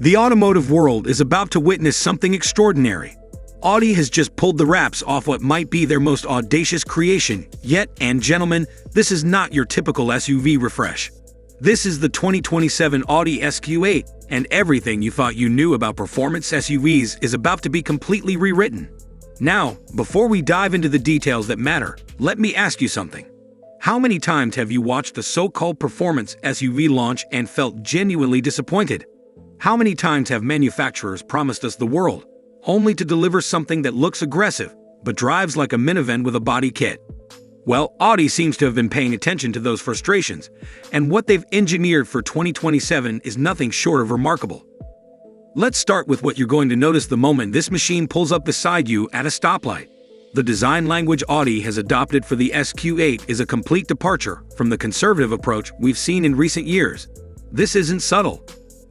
The automotive world is about to witness something extraordinary. Audi has just pulled the wraps off what might be their most audacious creation yet, and gentlemen, this is not your typical SUV refresh. This is the 2027 Audi SQ8, and everything you thought you knew about performance SUVs is about to be completely rewritten. Now, before we dive into the details that matter, let me ask you something. How many times have you watched the so-called performance SUV launch and felt genuinely disappointed? How many times have manufacturers promised us the world, only to deliver something that looks aggressive, but drives like a minivan with a body kit? Well, Audi seems to have been paying attention to those frustrations, and what they've engineered for 2027 is nothing short of remarkable. Let's start with what you're going to notice the moment this machine pulls up beside you at a stoplight. The design language Audi has adopted for the SQ8 is a complete departure from the conservative approach we've seen in recent years. This isn't subtle.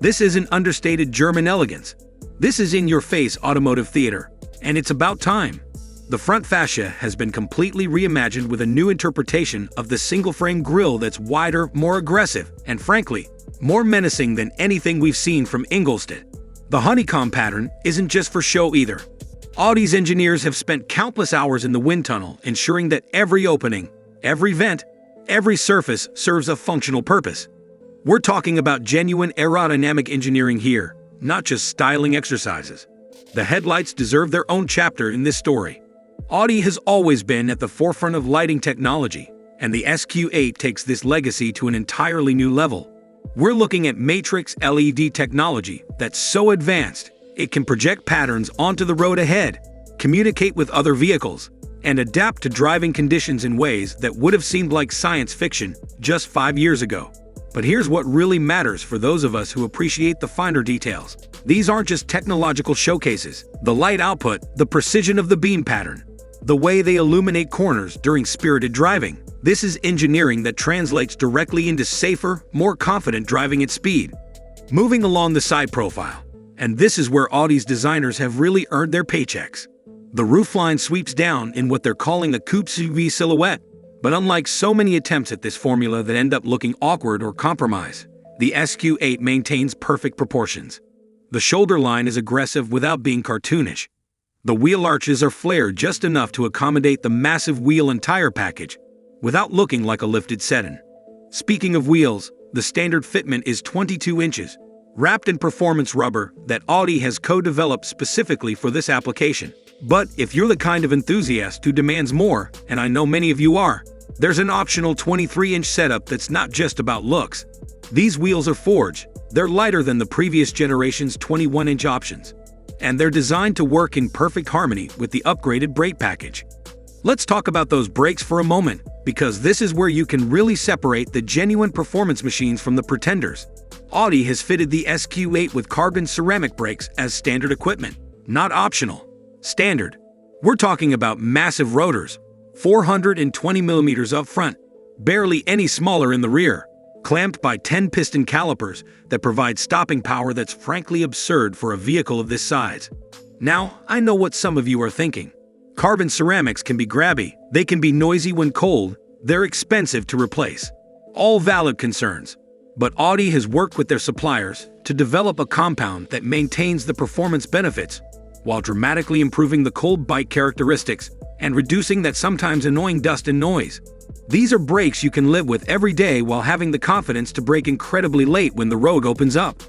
This isn't understated German elegance. This is in-your-face automotive theater, and it's about time. The front fascia has been completely reimagined with a new interpretation of the single-frame grille that's wider, more aggressive, and frankly, more menacing than anything we've seen from Ingolstadt. The honeycomb pattern isn't just for show either. Audi's engineers have spent countless hours in the wind tunnel ensuring that every opening, every vent, every surface serves a functional purpose. We're talking about genuine aerodynamic engineering here, not just styling exercises. The headlights deserve their own chapter in this story. Audi has always been at the forefront of lighting technology, and the SQ8 takes this legacy to an entirely new level. We're looking at matrix LED technology that's so advanced, it can project patterns onto the road ahead, communicate with other vehicles, and adapt to driving conditions in ways that would have seemed like science fiction just 5 years ago. But here's what really matters for those of us who appreciate the finer details. These aren't just technological showcases. The light output, the precision of the beam pattern, the way they illuminate corners during spirited driving. This is engineering that translates directly into safer, more confident driving at speed. Moving along the side profile. And this is where Audi's designers have really earned their paychecks. The roofline sweeps down in what they're calling a Coupe-SUV silhouette. But unlike so many attempts at this formula that end up looking awkward or compromised, the SQ8 maintains perfect proportions. The shoulder line is aggressive without being cartoonish. The wheel arches are flared just enough to accommodate the massive wheel and tire package, without looking like a lifted sedan. Speaking of wheels, the standard fitment is 22 inches, wrapped in performance rubber that Audi has co-developed specifically for this application. But if you're the kind of enthusiast who demands more, and I know many of you are, there's an optional 23-inch setup that's not just about looks. These wheels are forged, they're lighter than the previous generation's 21-inch options, and they're designed to work in perfect harmony with the upgraded brake package. Let's talk about those brakes for a moment, because this is where you can really separate the genuine performance machines from the pretenders. Audi has fitted the SQ8 with carbon ceramic brakes as standard equipment, not optional. Standard. We're talking about massive rotors, 420 millimeters up front, barely any smaller in the rear, clamped by 10 piston calipers that provide stopping power that's frankly absurd for a vehicle of this size. Now, I know what some of you are thinking. Carbon ceramics can be grabby, they can be noisy when cold, they're expensive to replace. All valid concerns. But Audi has worked with their suppliers to develop a compound that maintains the performance benefits while dramatically improving the cold bite characteristics and reducing that sometimes annoying dust and noise. These are brakes you can live with every day while having the confidence to brake incredibly late when the road opens up.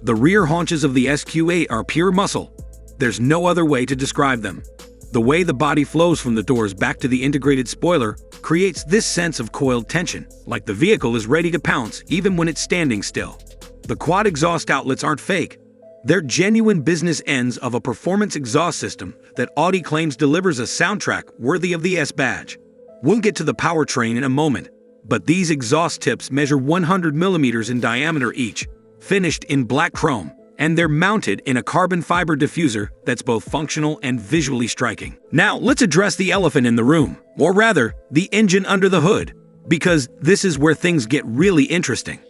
The rear haunches of the SQ8 are pure muscle. There's no other way to describe them. The way the body flows from the doors back to the integrated spoiler creates this sense of coiled tension, like the vehicle is ready to pounce even when it's standing still. The quad exhaust outlets aren't fake. They're genuine business ends of a performance exhaust system that Audi claims delivers a soundtrack worthy of the S badge. We'll get to the powertrain in a moment, but these exhaust tips measure 100 millimeters in diameter each, finished in black chrome, and they're mounted in a carbon fiber diffuser that's both functional and visually striking. Now, let's address the elephant in the room, or rather, the engine under the hood, because this is where things get really interesting.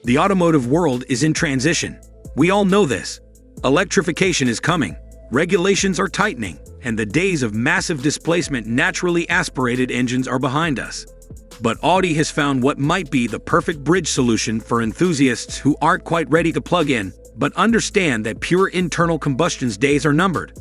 The automotive world is in transition. We all know this. Electrification is coming, regulations are tightening, and the days of massive displacement naturally aspirated engines are behind us. But Audi has found what might be the perfect bridge solution for enthusiasts who aren't quite ready to plug in But understand that pure internal combustion's days are numbered.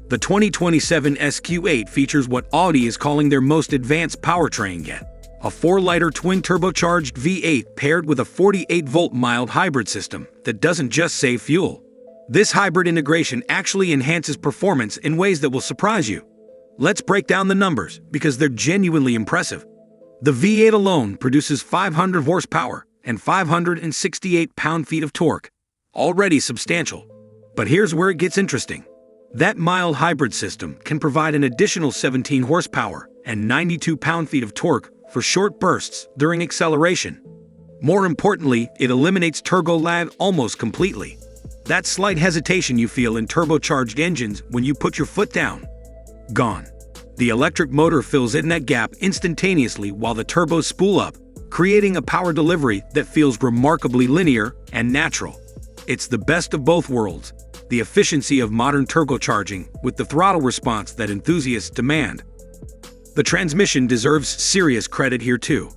The 2027 SQ8 features what Audi is calling their most advanced powertrain yet. A 4-liter twin-turbocharged V8 paired with a 48-volt mild hybrid system that doesn't just save fuel. This hybrid integration actually enhances performance in ways that will surprise you. Let's break down the numbers because they're genuinely impressive. The V8 alone produces 500 horsepower and 568 pound-feet of torque, already substantial. But here's where it gets interesting. That mild hybrid system can provide an additional 17 horsepower and 92 pound-feet of torque for short bursts during acceleration. More importantly, it eliminates turbo lag almost completely. That slight hesitation you feel in turbocharged engines when you put your foot down. Gone. The electric motor fills in that gap instantaneously while the turbos spool up, creating a power delivery that feels remarkably linear and natural. It's the best of both worlds, the efficiency of modern turbocharging with the throttle response that enthusiasts demand. The transmission deserves serious credit here too.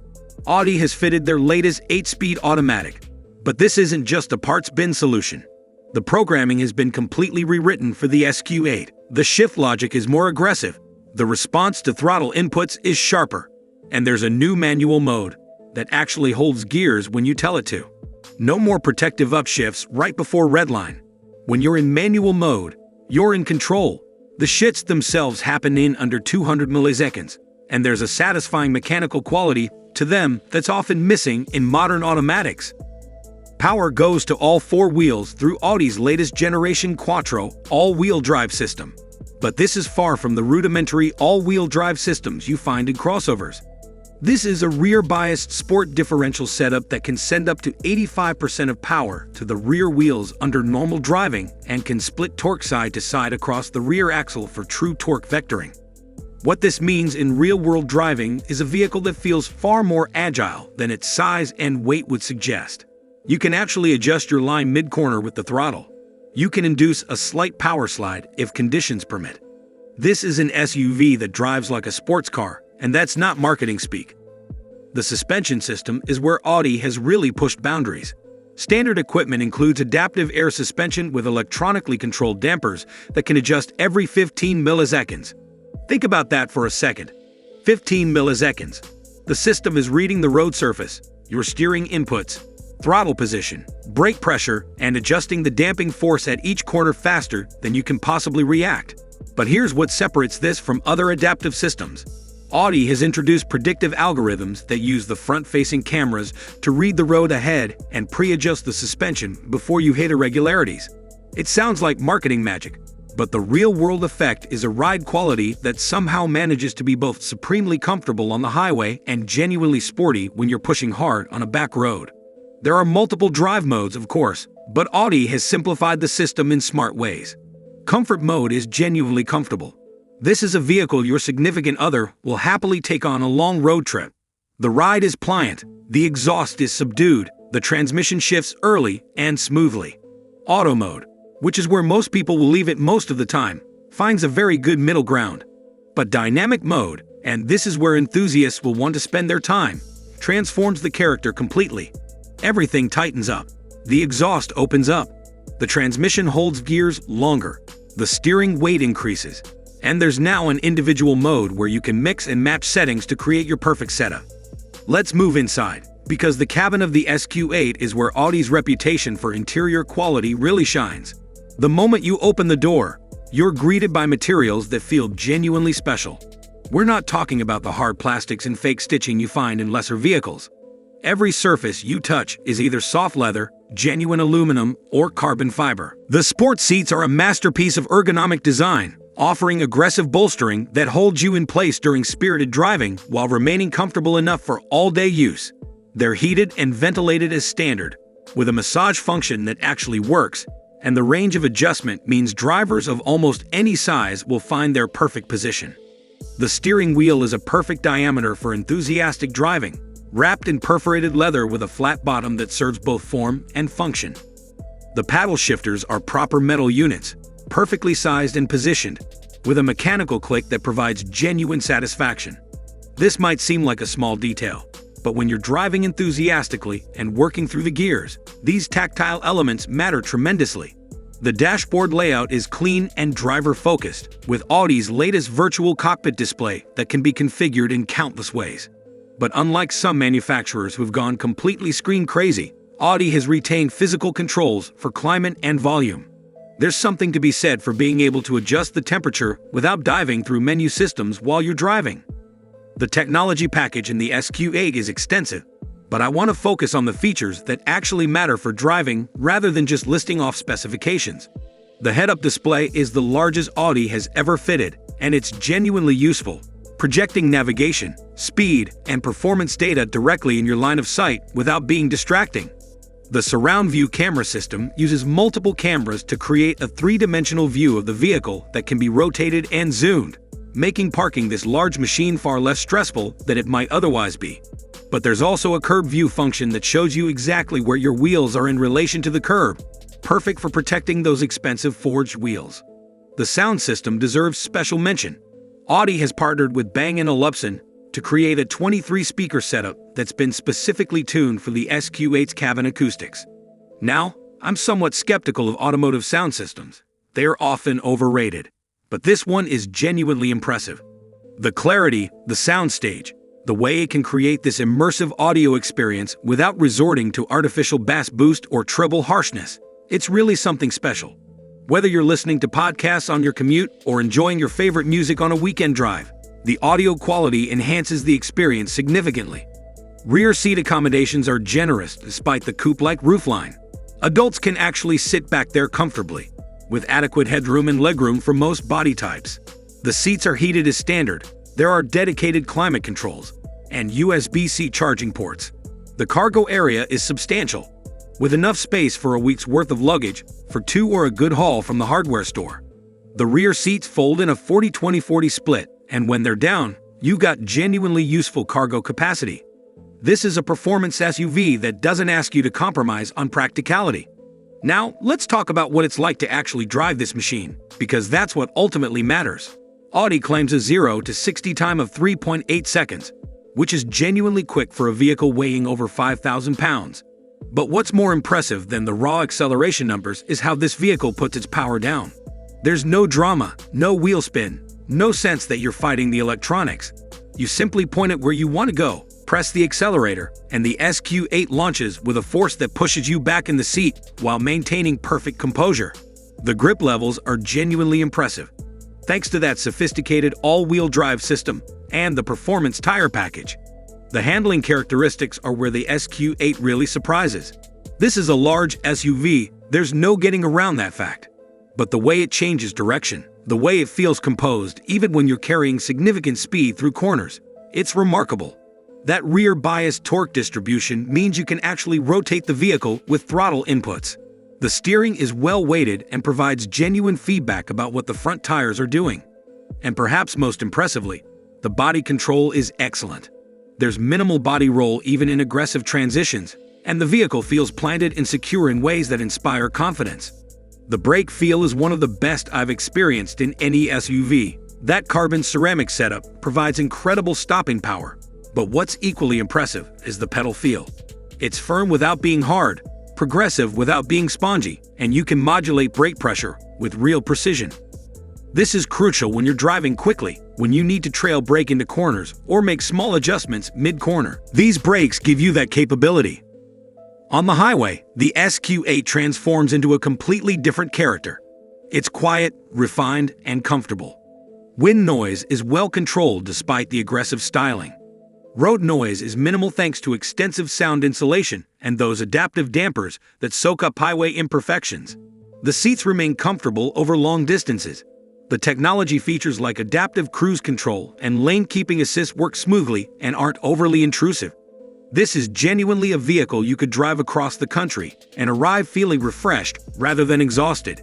Audi has fitted their latest 8-speed automatic. But this isn't just a parts bin solution. The programming has been completely rewritten for the SQ8. The shift logic is more aggressive, the response to throttle inputs is sharper, and there's a new manual mode that actually holds gears when you tell it to. No more protective upshifts right before redline. When you're in manual mode, you're in control. The shifts themselves happen in under 200 milliseconds, and there's a satisfying mechanical quality to them that's often missing in modern automatics. Power goes to all 4 wheels through Audi's latest generation Quattro all-wheel drive system. But this is far from the rudimentary all-wheel drive systems you find in crossovers. This is a rear-biased sport differential setup that can send up to 85% of power to the rear wheels under normal driving and can split torque side to side across the rear axle for true torque vectoring. What this means in real-world driving is a vehicle that feels far more agile than its size and weight would suggest. You can actually adjust your line mid-corner with the throttle. You can induce a slight power slide if conditions permit. This is an SUV that drives like a sports car, and that's not marketing speak. The suspension system is where Audi has really pushed boundaries. Standard equipment includes adaptive air suspension with electronically controlled dampers that can adjust every 15 milliseconds. Think about that for a second. 15 milliseconds. The system is reading the road surface, your steering inputs, throttle position, brake pressure, and adjusting the damping force at each corner faster than you can possibly react. But here's what separates this from other adaptive systems. Audi has introduced predictive algorithms that use the front-facing cameras to read the road ahead and pre-adjust the suspension before you hit irregularities. It sounds like marketing magic, but the real-world effect is a ride quality that somehow manages to be both supremely comfortable on the highway and genuinely sporty when you're pushing hard on a back road. There are multiple drive modes, of course, but Audi has simplified the system in smart ways. Comfort mode is genuinely comfortable. This is a vehicle your significant other will happily take on a long road trip. The ride is pliant, the exhaust is subdued, the transmission shifts early and smoothly. Auto mode, which is where most people will leave it most of the time, finds a very good middle ground. But dynamic mode, and this is where enthusiasts will want to spend their time, transforms the character completely. Everything tightens up. The exhaust opens up. The transmission holds gears longer. The steering weight increases. And there's now an individual mode where you can mix and match settings to create your perfect setup. Let's move inside, because the cabin of the SQ8 is where Audi's reputation for interior quality really shines. The moment you open the door, you're greeted by materials that feel genuinely special. We're not talking about the hard plastics and fake stitching you find in lesser vehicles. Every surface you touch is either soft leather, genuine aluminum, or carbon fiber. The sport seats are a masterpiece of ergonomic design, offering aggressive bolstering that holds you in place during spirited driving while remaining comfortable enough for all-day use. They're heated and ventilated as standard, with a massage function that actually works, and the range of adjustment means drivers of almost any size will find their perfect position. The steering wheel is a perfect diameter for enthusiastic driving, wrapped in perforated leather with a flat bottom that serves both form and function. The paddle shifters are proper metal units, perfectly sized and positioned, with a mechanical click that provides genuine satisfaction. This might seem like a small detail, But when you're driving enthusiastically and working through the gears, these tactile elements matter tremendously. The dashboard layout is clean and driver-focused, with Audi's latest virtual cockpit display that can be configured in countless ways. But unlike some manufacturers who've gone completely screen-crazy, Audi has retained physical controls for climate and volume. There's something to be said for being able to adjust the temperature without diving through menu systems while you're driving. The technology package in the SQ8 is extensive, but I want to focus on the features that actually matter for driving rather than just listing off specifications. The head-up display is the largest Audi has ever fitted, and it's genuinely useful, projecting navigation, speed, and performance data directly in your line of sight without being distracting. The surround view camera system uses multiple cameras to create a three-dimensional view of the vehicle that can be rotated and zoomed, making parking this large machine far less stressful than it might otherwise be. But there's also a curb view function that shows you exactly where your wheels are in relation to the curb, perfect for protecting those expensive forged wheels. The sound system deserves special mention. Audi has partnered with Bang & Olufsen to create a 23-speaker setup that's been specifically tuned for the SQ8's cabin acoustics. Now, I'm somewhat skeptical of automotive sound systems. They are often overrated. But this one is genuinely impressive. The clarity, the soundstage, the way it can create this immersive audio experience without resorting to artificial bass boost or treble harshness, it's really something special. Whether you're listening to podcasts on your commute or enjoying your favorite music on a weekend drive, the audio quality enhances the experience significantly. Rear seat accommodations are generous despite the coupe-like roofline. Adults can actually sit back there comfortably, with adequate headroom and legroom for most body types. The seats are heated as standard. There are dedicated climate controls and USB-C charging ports. The cargo area is substantial, with enough space for a week's worth of luggage for two or a good haul from the hardware store. The rear seats fold in a 40-20-40 split, and when they're down, you've got genuinely useful cargo capacity. This is a performance SUV that doesn't ask you to compromise on practicality. Now, let's talk about what it's like to actually drive this machine, because that's what ultimately matters. Audi claims a 0 to 60 time of 3.8 seconds, which is genuinely quick for a vehicle weighing over 5,000 pounds. But what's more impressive than the raw acceleration numbers is how this vehicle puts its power down. There's no drama, no wheel spin, no sense that you're fighting the electronics. You simply point it where you want to go, press the accelerator, and the SQ8 launches with a force that pushes you back in the seat while maintaining perfect composure. The grip levels are genuinely impressive, thanks to that sophisticated all-wheel drive system and the performance tire package. The handling characteristics are where the SQ8 really surprises. This is a large SUV, there's no getting around that fact. But the way it changes direction, the way it feels composed even when you're carrying significant speed through corners, it's remarkable. That rear bias torque distribution means you can actually rotate the vehicle with throttle inputs. The steering is well weighted and provides genuine feedback about what the front tires are doing. And perhaps most impressively, the body control is excellent. There's minimal body roll even in aggressive transitions, and the vehicle feels planted and secure in ways that inspire confidence. The brake feel is one of the best I've experienced in any SUV. That carbon ceramic setup provides incredible stopping power. But what's equally impressive is the pedal feel. It's firm without being hard, progressive without being spongy, and you can modulate brake pressure with real precision. This is crucial when you're driving quickly, when you need to trail brake into corners or make small adjustments mid-corner. These brakes give you that capability. On the highway, the SQ8 transforms into a completely different character. It's quiet, refined, and comfortable. Wind noise is well controlled despite the aggressive styling. Road noise is minimal thanks to extensive sound insulation and those adaptive dampers that soak up highway imperfections. The seats remain comfortable over long distances. The technology features like adaptive cruise control and lane keeping assist work smoothly and aren't overly intrusive. This is genuinely a vehicle you could drive across the country and arrive feeling refreshed rather than exhausted.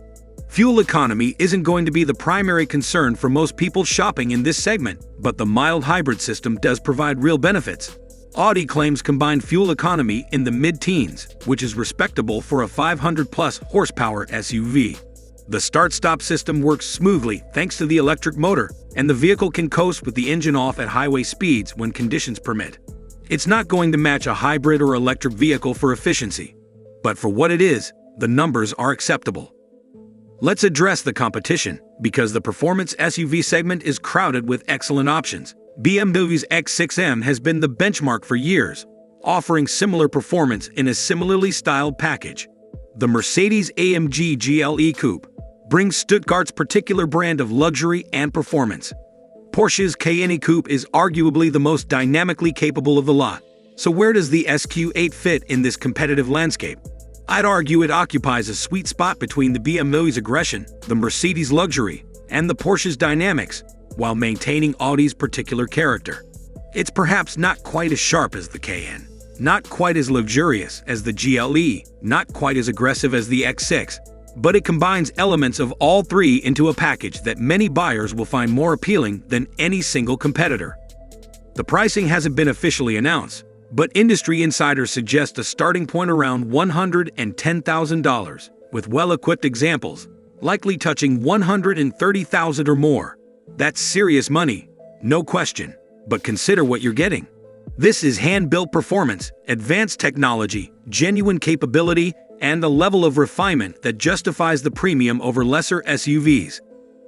Fuel economy isn't going to be the primary concern for most people shopping in this segment, but the mild hybrid system does provide real benefits. Audi claims combined fuel economy in the mid-teens, which is respectable for a 500-plus horsepower SUV. The start-stop system works smoothly thanks to the electric motor, and the vehicle can coast with the engine off at highway speeds when conditions permit. It's not going to match a hybrid or electric vehicle for efficiency. But for what it is, the numbers are acceptable. Let's address the competition, because the performance SUV segment is crowded with excellent options. BMW's X6M has been the benchmark for years, offering similar performance in a similarly styled package. The Mercedes-AMG GLE Coupe brings Stuttgart's particular brand of luxury and performance. Porsche's Cayenne Coupe is arguably the most dynamically capable of the lot. So where does the SQ8 fit in this competitive landscape? I'd argue it occupies a sweet spot between the BMW's aggression, the Mercedes' luxury, and the Porsche's dynamics, while maintaining Audi's particular character. It's perhaps not quite as sharp as the Cayenne, not quite as luxurious as the GLE, not quite as aggressive as the X6, but it combines elements of all three into a package that many buyers will find more appealing than any single competitor. The pricing hasn't been officially announced, but industry insiders suggest a starting point around $110,000, with well-equipped examples likely touching $130,000 or more. That's serious money, no question, but consider what you're getting. This is hand-built performance, advanced technology, genuine capability, and a level of refinement that justifies the premium over lesser SUVs.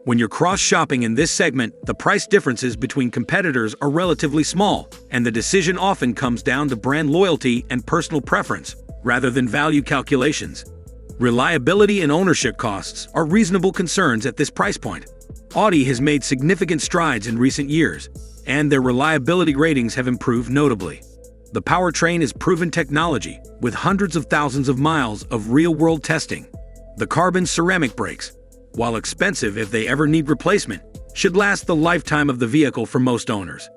When you're cross-shopping in this segment, the price differences between competitors are relatively small, and the decision often comes down to brand loyalty and personal preference, rather than value calculations. Reliability and ownership costs are reasonable concerns at this price point. Audi has made significant strides in recent years, and their reliability ratings have improved notably. The powertrain is proven technology, with hundreds of thousands of miles of real-world testing. The carbon ceramic brakes, while expensive if they ever need replacement, should last the lifetime of the vehicle for most owners.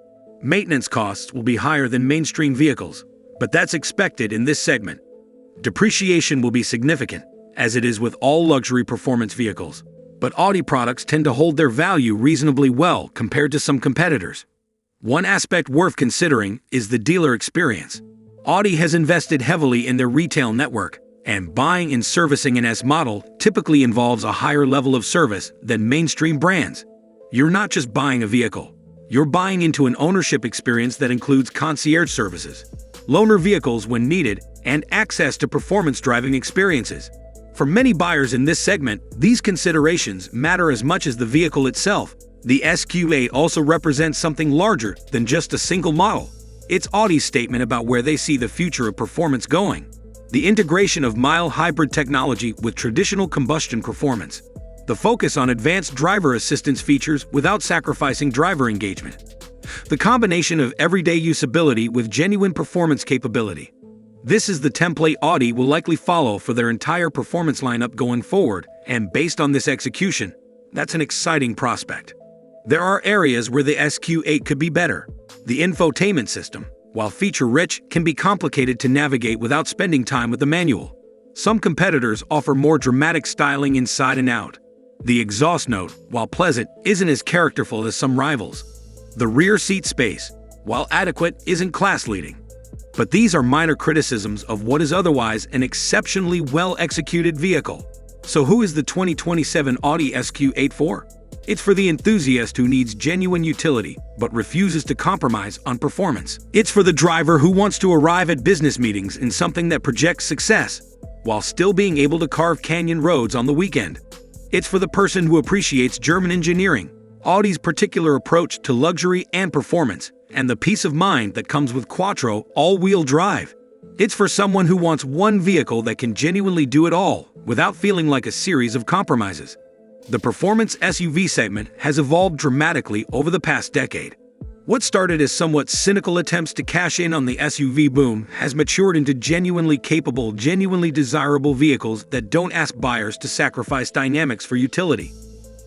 Maintenance costs will be higher than mainstream vehicles, but that's expected in this segment. Depreciation will be significant, as it is with all luxury performance vehicles, but Audi products tend to hold their value reasonably well compared to some competitors. One aspect worth considering is the dealer experience. Audi has invested heavily in their retail network, and buying and servicing an S model typically involves a higher level of service than mainstream brands. You're not just buying a vehicle, you're buying into an ownership experience that includes concierge services, loaner vehicles when needed, and access to performance driving experiences. For many buyers in this segment, these considerations matter as much as the vehicle itself. The SQ8 also represents something larger than just a single model. It's Audi's statement about where they see the future of performance going. The integration of mild hybrid technology with traditional combustion performance. The focus on advanced driver assistance features without sacrificing driver engagement. The combination of everyday usability with genuine performance capability. This is the template Audi will likely follow for their entire performance lineup going forward, and based on this execution, that's an exciting prospect. There are areas where the SQ8 could be better. The infotainment system, while feature-rich, can be complicated to navigate without spending time with the manual. Some competitors offer more dramatic styling inside and out. The exhaust note, while pleasant, isn't as characterful as some rivals. The rear seat space, while adequate, isn't class-leading. But these are minor criticisms of what is otherwise an exceptionally well-executed vehicle. So who is the 2027 Audi SQ8 for? It's for the enthusiast who needs genuine utility, but refuses to compromise on performance. It's for the driver who wants to arrive at business meetings in something that projects success, while still being able to carve canyon roads on the weekend. It's for the person who appreciates German engineering, Audi's particular approach to luxury and performance, and the peace of mind that comes with Quattro all-wheel drive. It's for someone who wants one vehicle that can genuinely do it all, without feeling like a series of compromises. The performance SUV segment has evolved dramatically over the past decade. What started as somewhat cynical attempts to cash in on the SUV boom has matured into genuinely capable, genuinely desirable vehicles that don't ask buyers to sacrifice dynamics for utility.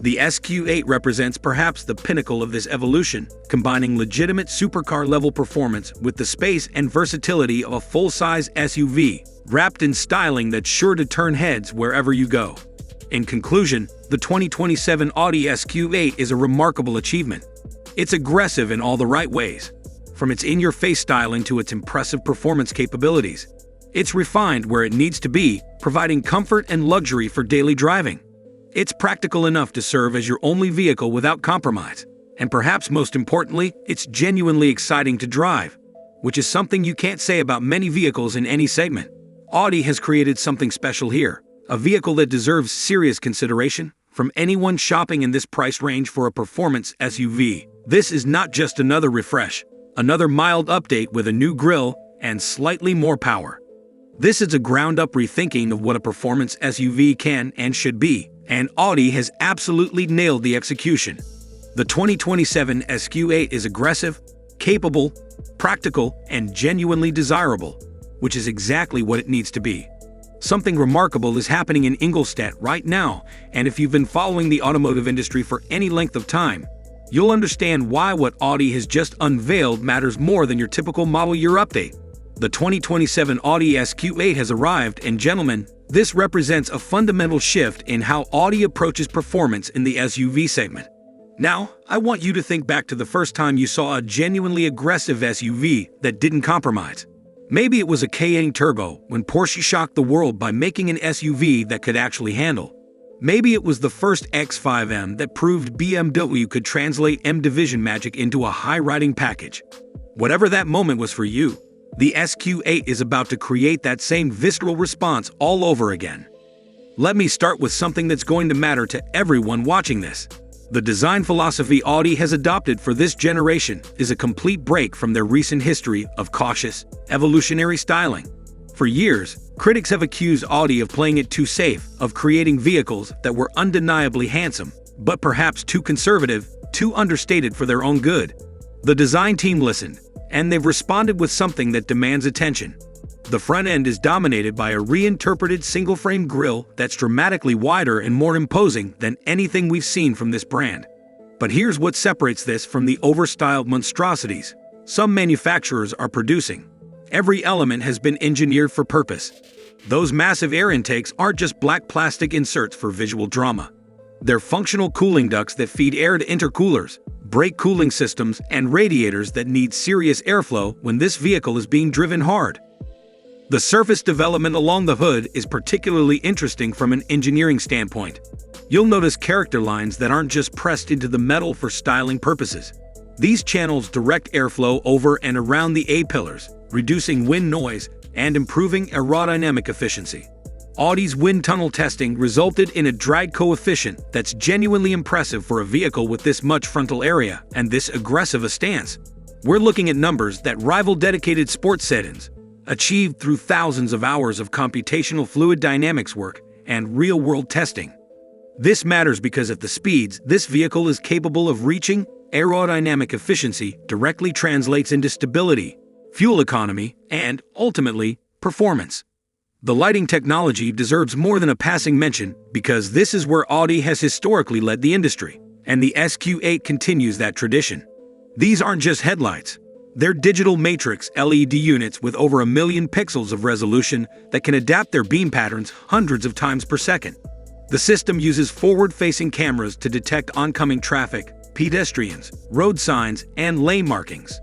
The SQ8 represents perhaps the pinnacle of this evolution, combining legitimate supercar-level performance with the space and versatility of a full-size SUV, wrapped in styling that's sure to turn heads wherever you go. In conclusion, the 2027 Audi SQ8 is a remarkable achievement. It's aggressive in all the right ways, from its in-your-face styling to its impressive performance capabilities. It's refined where it needs to be, providing comfort and luxury for daily driving. It's practical enough to serve as your only vehicle without compromise. And perhaps most importantly, it's genuinely exciting to drive. which is something you can't say about many vehicles in any segment. Audi has created something special here, a vehicle that deserves serious consideration from anyone shopping in this price range for a performance SUV. This is not just another refresh, another mild update with a new grille and slightly more power. This is a ground-up rethinking of what a performance SUV can and should be, and Audi has absolutely nailed the execution. The 2027 SQ8 is aggressive, capable, practical, and genuinely desirable, which is exactly what it needs to be. Something remarkable is happening in Ingolstadt right now, and if you've been following the automotive industry for any length of time, you'll understand why what Audi has just unveiled matters more than your typical model year update. The 2027 Audi SQ8 has arrived, and gentlemen, this represents a fundamental shift in how Audi approaches performance in the SUV segment. Now, I want you to think back to the first time you saw a genuinely aggressive SUV that didn't compromise. Maybe it was a Cayenne Turbo when Porsche shocked the world by making an SUV that could actually handle. Maybe it was the first X5M that proved BMW could translate M-Division magic into a high-riding package. Whatever that moment was for you, the SQ8 is about to create that same visceral response all over again. Let me start with something that's going to matter to everyone watching this. The design philosophy Audi has adopted for this generation is a complete break from their recent history of cautious, evolutionary styling. For years, critics have accused Audi of playing it too safe, of creating vehicles that were undeniably handsome, but perhaps too conservative, too understated for their own good. The design team listened, and they've responded with something that demands attention. The front end is dominated by a reinterpreted single-frame grille that's dramatically wider and more imposing than anything we've seen from this brand. But here's what separates this from the overstyled monstrosities some manufacturers are producing. Every element has been engineered for purpose. Those massive air intakes aren't just black plastic inserts for visual drama. They're functional cooling ducts that feed air to intercoolers, brake cooling systems, and radiators that need serious airflow when this vehicle is being driven hard. The surface development along the hood is particularly interesting from an engineering standpoint. You'll notice character lines that aren't just pressed into the metal for styling purposes. These channels direct airflow over and around the A-pillars, reducing wind noise and improving aerodynamic efficiency. Audi's wind tunnel testing resulted in a drag coefficient that's genuinely impressive for a vehicle with this much frontal area and this aggressive a stance. We're looking at numbers that rival dedicated sports sedans, achieved through thousands of hours of computational fluid dynamics work and real-world testing. This matters because at the speeds this vehicle is capable of reaching, aerodynamic efficiency directly translates into stability, fuel economy, and, ultimately, performance. The lighting technology deserves more than a passing mention because this is where Audi has historically led the industry, and the SQ8 continues that tradition. These aren't just headlights. They're digital matrix LED units with over 1 million pixels of resolution that can adapt their beam patterns hundreds of times per second. The system uses forward-facing cameras to detect oncoming traffic, pedestrians, road signs, and lane markings.